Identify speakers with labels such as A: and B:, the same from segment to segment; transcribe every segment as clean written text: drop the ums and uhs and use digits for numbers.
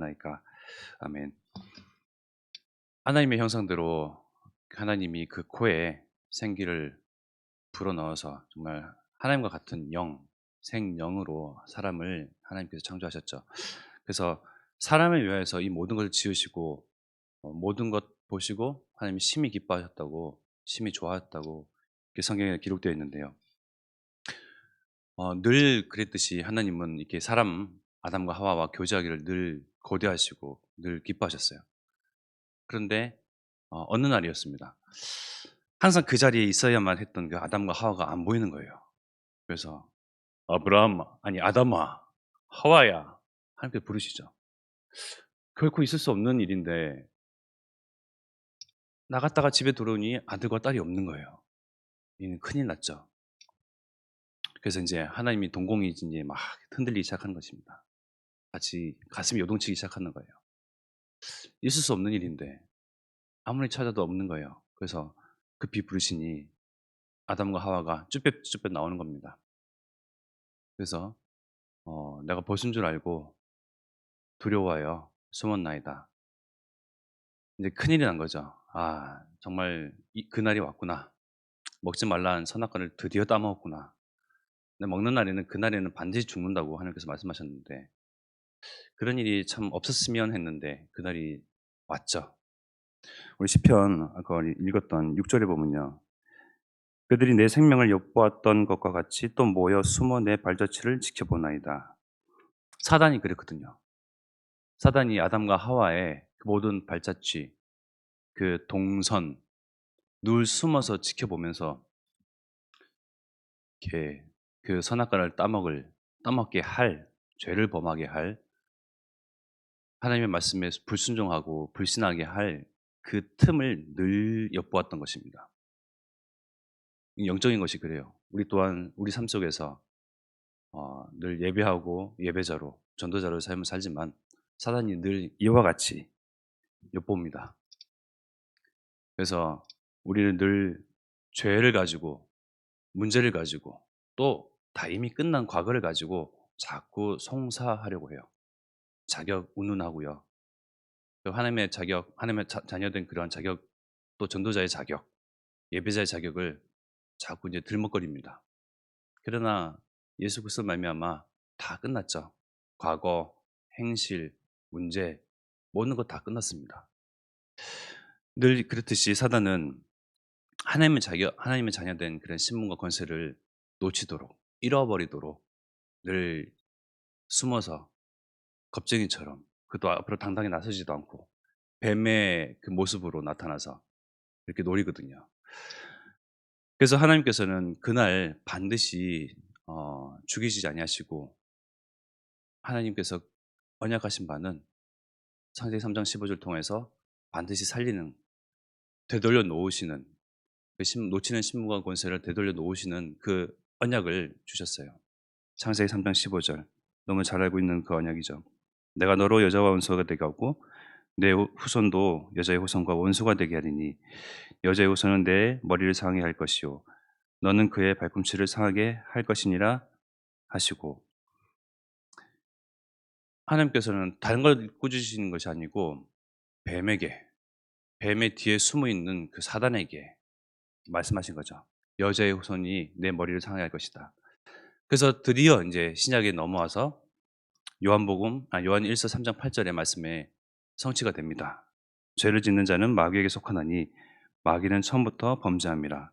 A: 나이까. 아멘. 하나님의 형상대로 하나님이 그 코에 생기를 불어넣어서 정말 하나님과 같은 영, 생영으로 사람을 하나님께서 창조하셨죠. 그래서 사람을 위하여서 이 모든 것을 지으시고 모든 것 보시고 하나님이 심히 기뻐하셨다고, 심히 좋아했다고 이렇게 성경에 기록되어 있는데요. 늘 그랬듯이 하나님은 이렇게 사람 아담과 하와와 교제하기를 늘 고대하시고 늘 기뻐하셨어요. 그런데 어느 날이었습니다. 항상 그 자리에 있어야만 했던 그 아담과 하와가 안 보이는 거예요. 그래서 아브라함, 아니 아담아, 하와야 하나님께 부르시죠. 결코 있을 수 없는 일인데 나갔다가 집에 들어오니 아들과 딸이 없는 거예요. 이는 큰일 났죠. 그래서 이제 하나님이 동공이 이제 막 흔들리기 시작하는 것입니다. 같이 가슴이 요동치기 시작하는 거예요. 있을 수 없는 일인데 아무리 찾아도 없는 거예요. 그래서 급히 부르시니 아담과 하와가 쭈뼛쭈뼛 나오는 겁니다. 그래서 내가 벗은 줄 알고 두려워하여 숨었나이다. 이제 큰일이 난 거죠. 아 정말 그날이 왔구나. 먹지 말라는 선악과를 드디어 따먹었구나. 근데 먹는 날에는 그날에는 반드시 죽는다고 하나님께서 말씀하셨는데 그런 일이 참 없었으면 했는데 그날이 왔죠. 우리 시편 아까 읽었던 6 절에 보면요. 그들이 내 생명을 엿보았던 것과 같이 또 모여 숨어 내 발자취를 지켜보나이다. 사단이 그랬거든요. 사단이 아담과 하와의 그 모든 발자취, 그 동선, 늘 숨어서 지켜보면서 이렇게 그 선악과를 따먹게 할, 죄를 범하게 할, 하나님의 말씀에 불순종하고 불신하게 할 그 틈을 늘 엿보았던 것입니다. 영적인 것이 그래요. 우리 또한 우리 삶 속에서 늘 예배하고 예배자로 전도자로 삶을 살지만 사단이 늘 이와 같이 엿봅니다. 그래서 우리는 늘 죄를 가지고 문제를 가지고 또 다 이미 끝난 과거를 가지고 자꾸 송사하려고 해요. 자격 운운하고요. 또 하나님의 자격, 하나님의 자녀된 그러한 자격, 또 전도자의 자격, 예배자의 자격을 자꾸 이제 들먹거립니다. 그러나 예수 그리스도 말미암아 다 끝났죠. 과거, 행실, 문제 모든 것 다 끝났습니다. 늘 그렇듯이 사단은 하나님의 자녀된 그런 신분과 권세를 놓치도록 잃어버리도록 늘 숨어서 겁쟁이처럼 그도 앞으로 당당히 나서지도 않고 뱀의 그 모습으로 나타나서 이렇게 노리거든요. 그래서 하나님께서는 그날 반드시 죽이지 아니하시고 하나님께서 언약하신 바는 창세기 3장 15절 통해서 반드시 살리는 되돌려 놓으시는 놓치는 신분과 권세를 되돌려 놓으시는 그 언약을 주셨어요. 창세기 3장 15절 너무 잘 알고 있는 그 언약이죠. 내가 너로 여자와 원수가 되게 하고 내 후손도 여자의 후손과 원수가 되게 하리니 여자의 후손은 내 머리를 상하게 할 것이요 너는 그의 발꿈치를 상하게 할 것이니라 하시고 하나님께서는 다른 걸 꾸짖으시는 것이 아니고 뱀에게 뱀의 뒤에 숨어 있는 그 사단에게 말씀하신 거죠. 여자의 후손이 내 머리를 상하게 할 것이다. 그래서 드디어 이제 신약에 넘어와서 요한 1서 3장 8절의 말씀에 성취가 됩니다. 죄를 짓는 자는 마귀에게 속하나니 마귀는 처음부터 범죄함이라.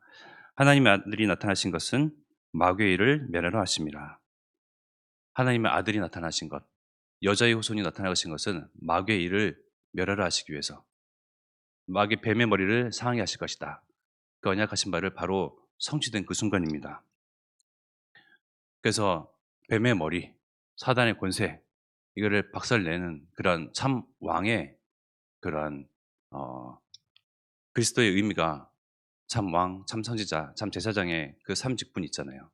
A: 하나님의 아들이 나타나신 것은 마귀의 일을 멸하러 하심이라. 하나님의 아들이 나타나신 것, 여자의 후손이 나타나신 것은 마귀의 일을 멸하러 하시기 위해서 마귀 뱀의 머리를 상하게 하실 것이다. 그 언약하신 바를 바로 성취된 그 순간입니다. 그래서 뱀의 머리, 사단의 권세 이거를 박살내는 그러한 참 왕의 그러한 그리스도의 의미가 참 왕, 참 선지자, 참 제사장의 그 삼직분이 있잖아요.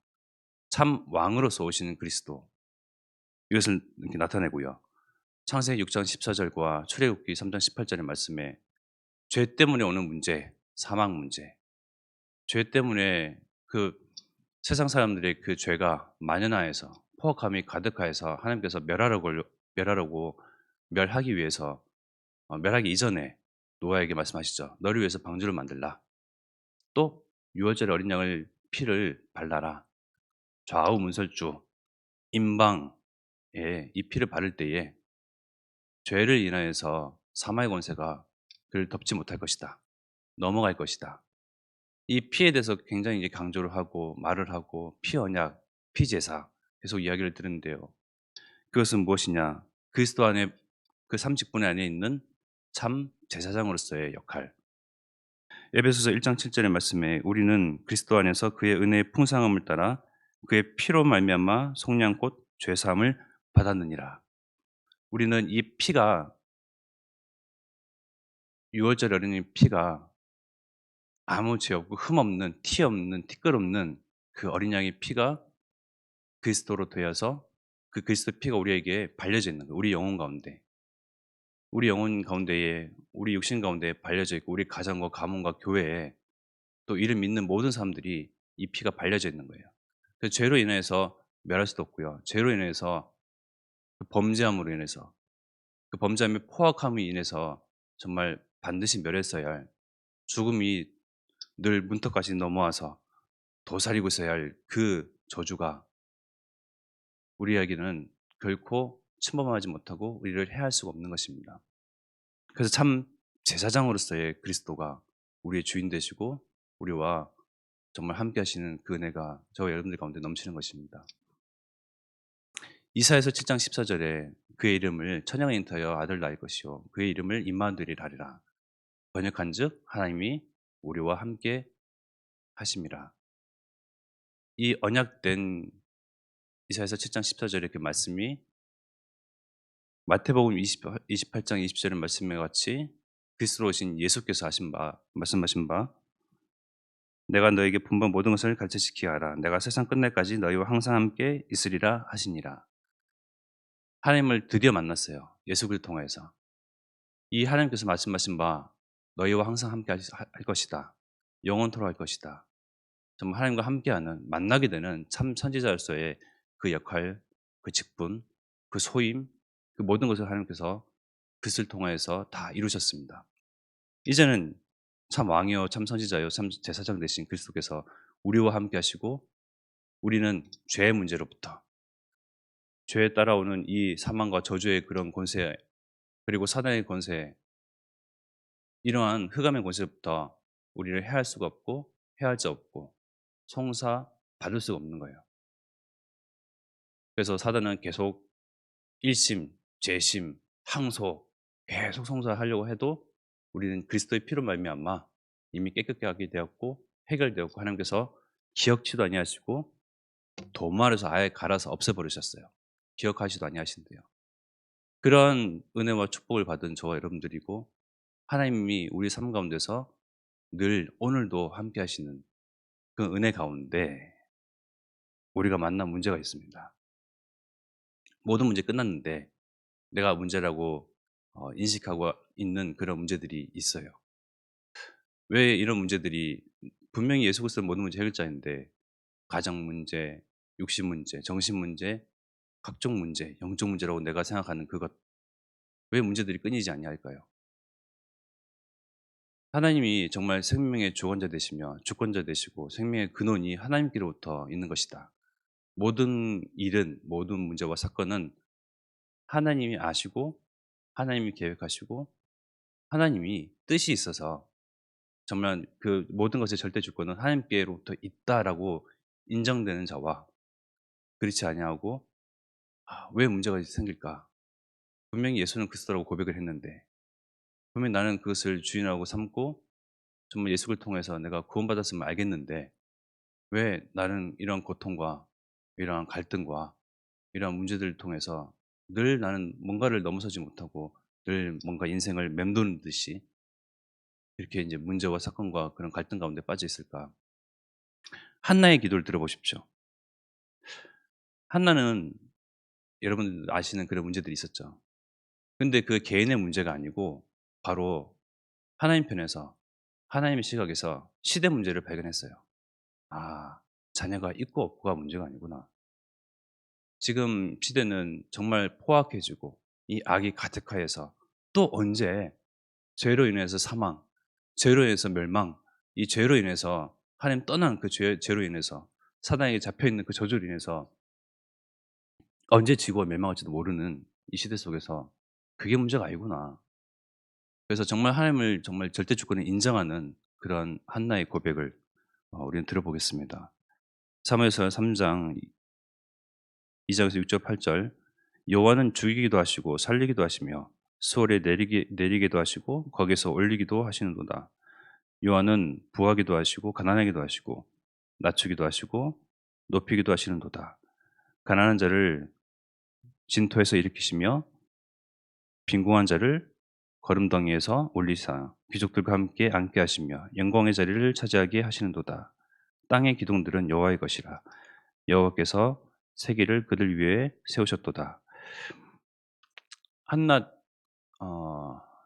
A: 참 왕으로서 오시는 그리스도 이것을 이렇게 나타내고요. 창세기 6장 14절과 출애굽기 3장 18절의 말씀에 죄 때문에 오는 문제, 사망 문제, 죄 때문에 그 세상 사람들의 그 죄가 만연하여서 포악함이 가득하여서 하나님께서 멸하라고 멸하기 위해서 멸하기 이전에 노아에게 말씀하시죠. "너를 위해서 방주를 만들라. 또 유월절 어린 양을 피를 발라라." 좌우 문설주 임방에 이 피를 바를 때에 죄를 인하여서 사마의 권세가 그를 덮지 못할 것이다. 넘어갈 것이다. 이 피에 대해서 굉장히 이제 강조를 하고 말을 하고 피 언약, 피 제사 계속 이야기를 드는데요. 그것은 무엇이냐? 그리스도 안에 그 삼직분의 안에 있는 참 제사장으로서의 역할. 에베소서 1장 7 절의 말씀에 우리는 그리스도 안에서 그의 은혜의 풍성함을 따라 그의 피로 말미암아 속량 곧 죄 사함을 받았느니라. 우리는 이 피가 유월절 어린이 피가 아무 죄 없고 흠 없는 티 없는 티끌 없는 그 어린 양의 피가 그리스도로 되어서 그 그리스도의 피가 우리에게 발려져 있는 거예요. 우리 영혼 가운데. 우리 영혼 가운데에 우리 육신 가운데 발려져 있고 우리 가정과 가문과 교회에 또 이를 믿는 모든 사람들이 이 피가 발려져 있는 거예요. 그래서 죄로 인해서 멸할 수도 없고요. 죄로 인해서 그 범죄함으로 인해서 그 범죄함의 포악함으로 인해서 정말 반드시 멸했어야 할 죽음이 늘 문턱까지 넘어와서 도사리고 있어야 할 그 저주가 우리에게는 결코 침범하지 못하고 우리를 해할 수가 없는 것입니다. 그래서 참 제사장으로서의 그리스도가 우리의 주인 되시고 우리와 정말 함께 하시는 그 은혜가 저와 여러분들 가운데 넘치는 것입니다. 이사야서 7장 14 절에 그의 이름을 천양에 인하여 아들 낳을 것이요 그의 이름을 임마누엘이라 하리라. 번역한즉 하나님이 우리와 함께 하심이라. 이 언약된 이사야서 7장 14절의 그 말씀이 마태복음 28장 20절의 말씀과 같이 그리스도로 오신 예수께서 말씀하신 바 내가 너에게 분번 모든 것을 가르치시기 하라. 내가 세상 끝날까지 너희와 항상 함께 있으리라 하시니라. 하나님을 드디어 만났어요. 예수 그리스도를 통해서. 이 하나님께서 말씀하신 바 너희와 항상 함께 할 것이다. 영원토록 할 것이다. 정말 하나님과 함께하는 만나게 되는 참 선지자로서의 그 역할, 그 직분, 그 소임, 그 모든 것을 하나님께서 그것을 통하여서 다 이루셨습니다. 이제는 참 왕이요 참 선지자요 참 제사장 되신 그리스도께서 우리와 함께 하시고 우리는 죄의 문제로부터 죄에 따라오는 이 사망과 저주의 그런 권세 그리고 사단의 권세 이러한 흑암의 권세부터 우리를 해할 수가 없고 해할 자 없고 송사 받을 수가 없는 거예요. 그래서 사단은 계속 1심, 재심, 항소 계속 송사하려고 해도 우리는 그리스도의 피로 말미암아 이미 깨끗게 하게 되었고 해결되었고 하나님께서 기억치도 아니하시고 도마에서 아예 갈아서 없애버리셨어요. 기억하지도 아니하신대요. 그런 은혜와 축복을 받은 저와 여러분들이고 하나님이 우리 삶 가운데서 늘 오늘도 함께 하시는 그 은혜 가운데 우리가 만난 문제가 있습니다. 모든 문제 끝났는데 내가 문제라고 인식하고 있는 그런 문제들이 있어요. 왜 이런 문제들이 분명히 예수 그리스도는 모든 문제 해결자인데 가정 문제, 육신 문제, 정신 문제, 각종 문제, 영적 문제라고 내가 생각하는 그것 왜 문제들이 끊이지 아니할까요? 하나님이 정말 생명의 주권자 되시며 주권자 되시고 생명의 근원이 하나님께로부터 있는 것이다. 모든 일은 모든 문제와 사건은 하나님이 아시고 하나님이 계획하시고 하나님이 뜻이 있어서 정말 그 모든 것의 절대 주권은 하나님께로부터 있다라고 인정되는 자와 그렇지 아니하고 왜 문제가 생길까? 분명히 예수는 그리스도라고 고백을 했는데 분명히 나는 그것을 주인하고 삼고 정말 예수를 통해서 내가 구원받았으면 알겠는데 왜 나는 이런 고통과 이러한 갈등과 이러한 문제들을 통해서 늘 나는 뭔가를 넘어서지 못하고 늘 뭔가 인생을 맴도는 듯이 이렇게 이제 문제와 사건과 그런 갈등 가운데 빠져 있을까? 한나의 기도를 들어보십시오. 한나는 여러분 아시는 그런 문제들이 있었죠. 근데 그 개인의 문제가 아니고 바로 하나님 편에서 하나님의 시각에서 시대 문제를 발견했어요. 아, 자녀가 있고 없고가 문제가 아니구나. 지금 시대는 정말 포악해지고 이 악이 가득하여서 또 언제 죄로 인해서 사망, 죄로 인해서 멸망, 이 죄로 인해서 하나님 떠난 그 죄로 인해서 사단에게 잡혀 있는 그 저주로 인해서 언제 지구가 멸망할지도 모르는 이 시대 속에서 '그게 문제가 아니구나.' 그래서 정말 하나님을 정말 절대 주권을 인정하는 그런 한나의 고백을 우리는 들어보겠습니다. 사무엘서 3장 2 장에서 6절 8절 여호와는 죽이기도 하시고 살리기도 하시며 수월에 내리게도 하시고 거기서 올리기도 하시는도다. 여호와는 부하기도 하시고 가난하기도 하시고 낮추기도 하시고 높이기도 하시는도다. 가난한 자를 진토에서 일으키시며 빈궁한 자를 거름덩이에서 올리사 귀족들과 함께 앉게 하시며 영광의 자리를 차지하게 하시는도다. 땅의 기둥들은 여호와의 것이라. 여호와께서 세계를 그들 위에 세우셨도다. 한낱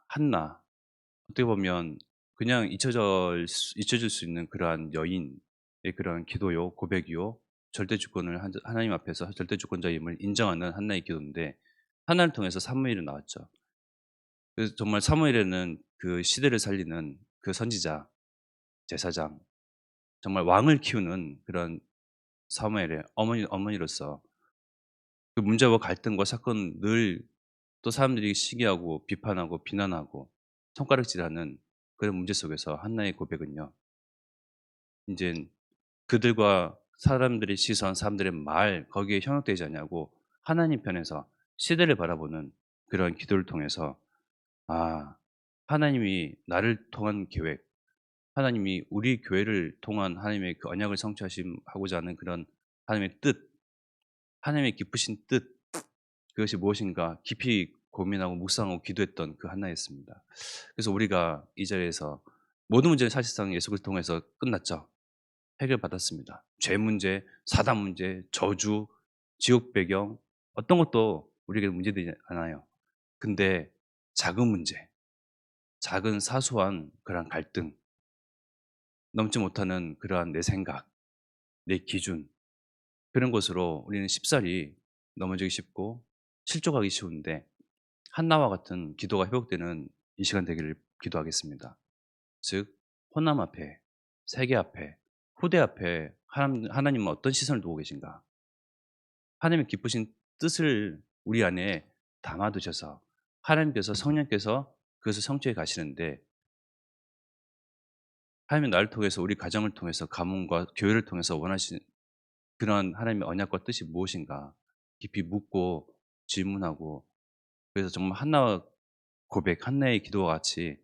A: 한나 어떻게 보면 그냥 잊혀질 수 있는 그러한 여인의 그런 기도요, 고백이요. 절대 주권을 하나님 앞에서 절대 주권자임을 인정하는 한나의 기도인데 한나를 통해서 사무엘이 나왔죠. 그래서 정말 사무엘에는 그 시대를 살리는 그 선지자, 제사장, 정말 왕을 키우는 그런 사무엘의 어머니로서 그 문제와 갈등과 사건 늘 또 사람들이 시기하고 비판하고 비난하고 손가락질하는 그런 문제 속에서 한나의 고백은요. 인젠 그들과 사람들의 시선, 사람들의 말 거기에 현혹되지 않냐고 하나님 편에서 시대를 바라보는 그런 기도를 통해서 아 하나님이 나를 통한 계획, 하나님이 우리 교회를 통한 하나님의 그 언약을 성취하고자 하는 그런 하나님의 뜻, 하나님의 기쁘신 뜻 그것이 무엇인가 깊이 고민하고 묵상하고 기도했던 그 하나였습니다. 그래서 우리가 이 자리에서 모든 문제는 사실상 예수 그리스도를 통해서 끝났죠. 해결받았습니다. 죄 문제, 사단 문제, 저주, 지옥 배경 어떤 것도 우리에게 문제되지 않아요. 근데 작은 문제, 작은 사소한 그러한 갈등, 넘지 못하는 그러한 내 생각, 내 기준 그런 것으로 우리는 쉽사리 넘어지기 쉽고 실족하기 쉬운데 한나와 같은 기도가 회복되는 이 시간 되기를 기도하겠습니다. 즉 호남 앞에, 세계 앞에, 후대 앞에 하나님은 어떤 시선을 두고 계신가? 하나님의 기쁘신 뜻을 우리 안에 담아두셔서 하나님께서 성령께서 그것을 성취해 가시는데 하나님은 나를 통해서 우리 가정을 통해서 가문과 교회를 통해서 원하시는 그런 하나님의 언약과 뜻이 무엇인가 깊이 묻고 질문하고 그래서 정말 한나와 고백, 한나의 기도와 같이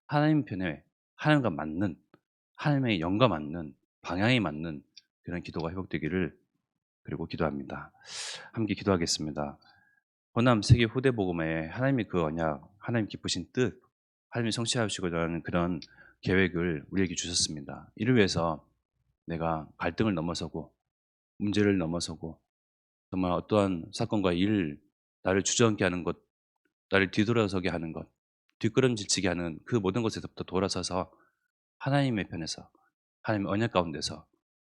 A: 하나님 편에 하나님과 맞는 하나님의 영과 맞는 방향이 맞는 그런 기도가 회복되기를 그리고 기도합니다. 함께 기도하겠습니다. 호남 세계 후대 복음에 하나님의 그 언약, 하나님 기쁘신 뜻, 하나님이 성취하시고자 하는 그런 계획을 우리에게 주셨습니다. 이를 위해서 내가 갈등을 넘어서고 문제를 넘어서고 정말 어떠한 사건과 일 나를 주저앉게 하는 것, 나를 뒤돌아서게 하는 것, 뒷걸음질치게 하는 그 모든 것에서부터 돌아서서 하나님의 편에서 하나님의 언약 가운데서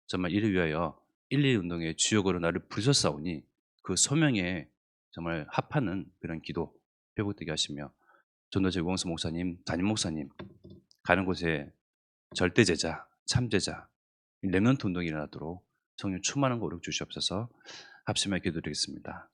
A: 정말 이를 위하여 1:1 운동의 주역으로 나를 부르셨사오니 그 소명에 정말 합하는 그런 기도 회복되게 하시며 전도제 우광수 목사님, 담임 목사님 가는 곳에 절대 제자, 참 제자, 렘넌트 운동이 일어나도록 성령 충만한 거 오력 주시옵소서. 합심하여 기도드리겠습니다.